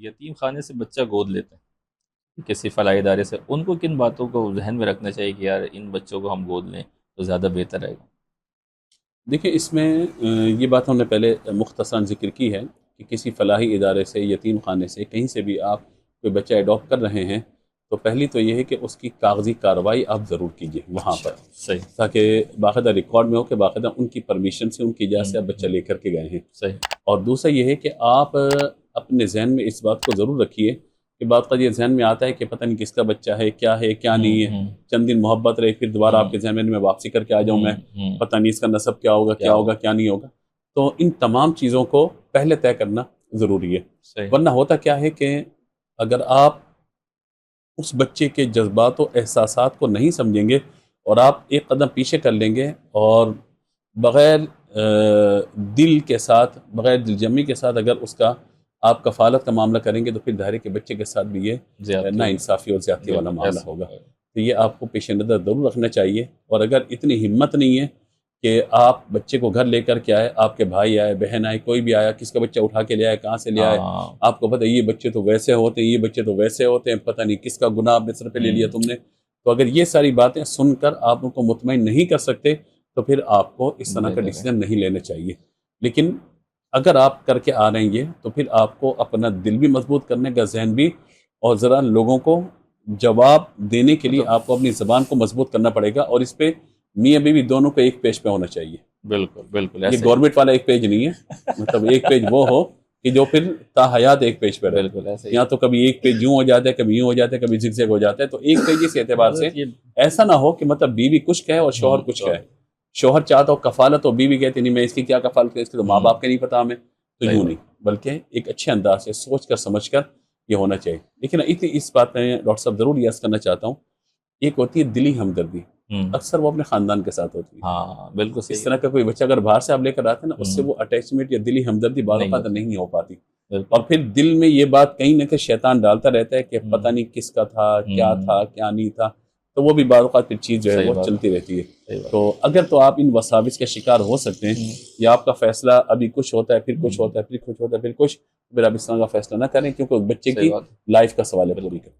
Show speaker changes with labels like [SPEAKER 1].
[SPEAKER 1] یتیم خانے سے بچہ گود لیتے ہیں کسی فلاحی ادارے سے، ان کو کن باتوں کو ذہن میں رکھنا چاہیے کہ یار ان بچوں کو ہم گود لیں تو زیادہ بہتر رہے گا؟
[SPEAKER 2] دیکھیں اس میں یہ بات ہم نے پہلے مختصراً ذکر کی ہے کہ کسی فلاحی ادارے سے، یتیم خانے سے، کہیں سے بھی آپ کوئی بچہ ایڈاپٹ کر رہے ہیں تو پہلی تو یہ ہے کہ اس کی کاغذی کارروائی آپ ضرور کیجیے وہاں پر،
[SPEAKER 1] اچھا، صحیح
[SPEAKER 2] تاکہ باقاعدہ ریکارڈ میں ہو کہ باقاعدہ ان کی پرمیشن سے، ان کی اجازت سے آپ بچہ
[SPEAKER 1] ہوں،
[SPEAKER 2] لے کر کے گئے ہیں۔
[SPEAKER 1] صحیح
[SPEAKER 2] اور دوسرا یہ ہے کہ آپ اپنے ذہن میں اس بات کو ضرور رکھیے کہ بعض کا یہ ذہن میں آتا ہے کہ پتہ نہیں کس کا بچہ ہے کیا
[SPEAKER 1] ہوں
[SPEAKER 2] نہیں ہے،
[SPEAKER 1] ہوں
[SPEAKER 2] چند دن محبت رہے پھر دوبارہ آپ
[SPEAKER 1] ہوں
[SPEAKER 2] کے ذہن میں واپسی کر کے آ جاؤں میں،
[SPEAKER 1] ہوں
[SPEAKER 2] پتہ نہیں اس کا نسب کیا ہوگا
[SPEAKER 1] کیا ہو،
[SPEAKER 2] کیا نہیں ہوگا۔ تو ان تمام چیزوں کو پہلے طے کرنا ضروری ہے،
[SPEAKER 1] صحیح
[SPEAKER 2] ورنہ ہوتا کیا ہے کہ اگر آپ اس بچے کے جذبات و احساسات کو نہیں سمجھیں گے اور آپ ایک قدم پیچھے کر لیں گے اور بغیر دل کے ساتھ، بغیر دل جمی کے ساتھ اگر اس کا آپ کفالت کا معاملہ کریں گے تو پھر ظاہر ہے کہ بچے کے ساتھ بھی یہ
[SPEAKER 1] زیادتی ہوگی،
[SPEAKER 2] ناانصافی اور زیادتی والا
[SPEAKER 1] بالکل
[SPEAKER 2] معاملہ
[SPEAKER 1] ایسا
[SPEAKER 2] ہوگا۔ تو یہ آپ کو پیش نظر ضرور رکھنا چاہیے، اور اگر اتنی ہمت نہیں ہے کہ آپ بچے کو گھر لے کر کے آئے، آپ کے بھائی آئے، بہن آئے، کوئی بھی آیا، کس کا بچہ اٹھا کے لے آئے، کہاں سے لے آئے،
[SPEAKER 1] ہاں
[SPEAKER 2] آپ کو پتہ ہے یہ بچے تو ویسے ہوتے ہیں، یہ بچے تو ویسے ہوتے ہیں، پتہ نہیں کس کا گناہ اپنے سر پہ لے لیا تم نے۔ تو اگر یہ ساری باتیں سن کر آپ ان کو مطمئن نہیں کر سکتے تو پھر آپ کو اس طرح کا
[SPEAKER 1] بہتر ہے،
[SPEAKER 2] ڈیسیجن نہیں لینا چاہیے۔ لیکن اگر آپ کر کے آ رہے ہیں یہ، تو پھر آپ کو اپنا دل بھی مضبوط کرنے کا، ذہن بھی، اور ذرا لوگوں کو جواب دینے کے لیے
[SPEAKER 1] مطلب
[SPEAKER 2] آپ کو اپنی زبان کو مضبوط کرنا پڑے گا، اور اس پہ میاں بیوی دونوں کو ایک پیج پہ ہونا چاہیے۔
[SPEAKER 1] بالکل بالکل
[SPEAKER 2] یہ
[SPEAKER 1] ایسا ہی
[SPEAKER 2] گورنمنٹ والا ایک پیج نہیں ہے، مطلب ایک پیج وہ ہو کہ جو پھر تا حیات ایک پیج پہ رہے۔
[SPEAKER 1] بالکل ایسا ہی
[SPEAKER 2] یا تو کبھی ایک پیج یوں ہو جاتا ہے، کبھی یوں ہو جاتا ہے، کبھی زگزگ ہو جاتا ہے، تو ایک پیج اس اعتبار سے
[SPEAKER 1] حضرت یہ
[SPEAKER 2] ایسا نہ ہو کہ مطلب بیوی کچھ کہے اور شوہر کچھ
[SPEAKER 1] شور
[SPEAKER 2] کہے۔ شوہر چاہتا ہو کفالت، اور بیوی کہتی نہیں میں اس کی کیا کفالت کروں، اس کے تو ماں باپ کے نہیں پتا ہمیں، تو
[SPEAKER 1] صحیح
[SPEAKER 2] یوں
[SPEAKER 1] بات
[SPEAKER 2] نہیں، بلکہ ایک اچھے انداز سے سوچ کر سمجھ کر یہ ہونا چاہیے۔ لیکن اتنی اس بات میں ڈاکٹر صاحب ضرور یس کرنا چاہتا ہوں، ایک ہوتی ہے دلی ہمدردی، اکثر وہ اپنے خاندان کے ساتھ ہوتی ہے۔
[SPEAKER 1] ہاں بالکل
[SPEAKER 2] اس
[SPEAKER 1] صحیح
[SPEAKER 2] طرح کا کوئی بچہ اگر باہر سے آپ لے کر آتے ہیں نا، اس سے
[SPEAKER 1] ہے،
[SPEAKER 2] وہ اٹیچمنٹ یا دلی ہمدردی بعض
[SPEAKER 1] نہیں
[SPEAKER 2] اوقات
[SPEAKER 1] ہوتا،
[SPEAKER 2] نہیں ہو پاتی،
[SPEAKER 1] بالکل
[SPEAKER 2] اور پھر دل میں یہ بات کہیں نہ کہیں شیطان ڈالتا رہتا ہے کہ پتہ
[SPEAKER 1] ہوں
[SPEAKER 2] نہیں کس کا تھا،
[SPEAKER 1] ہوں
[SPEAKER 2] کیا نہیں تھا، تو وہ بھی بعض اوقات پھر چیز جو ہے
[SPEAKER 1] صحیح
[SPEAKER 2] وہ
[SPEAKER 1] بات ہے،
[SPEAKER 2] چلتی رہتی ہے۔
[SPEAKER 1] صحیح بات
[SPEAKER 2] تو اگر تو آپ ان وساوس کے شکار ہو سکتے ہیں،
[SPEAKER 1] ہے۔
[SPEAKER 2] یا آپ کا فیصلہ ابھی کچھ ہوتا ہے پھر کچھ ہوتا ہے پھر کچھ ہوتا ہے پھر کچھ، پھر آپ اس طرح کا فیصلہ نہ کریں، کیونکہ اس بچے
[SPEAKER 1] صحیح
[SPEAKER 2] کی
[SPEAKER 1] بات ہے،
[SPEAKER 2] لائف کا سوال ہے
[SPEAKER 1] بالکل
[SPEAKER 2] پوری کا۔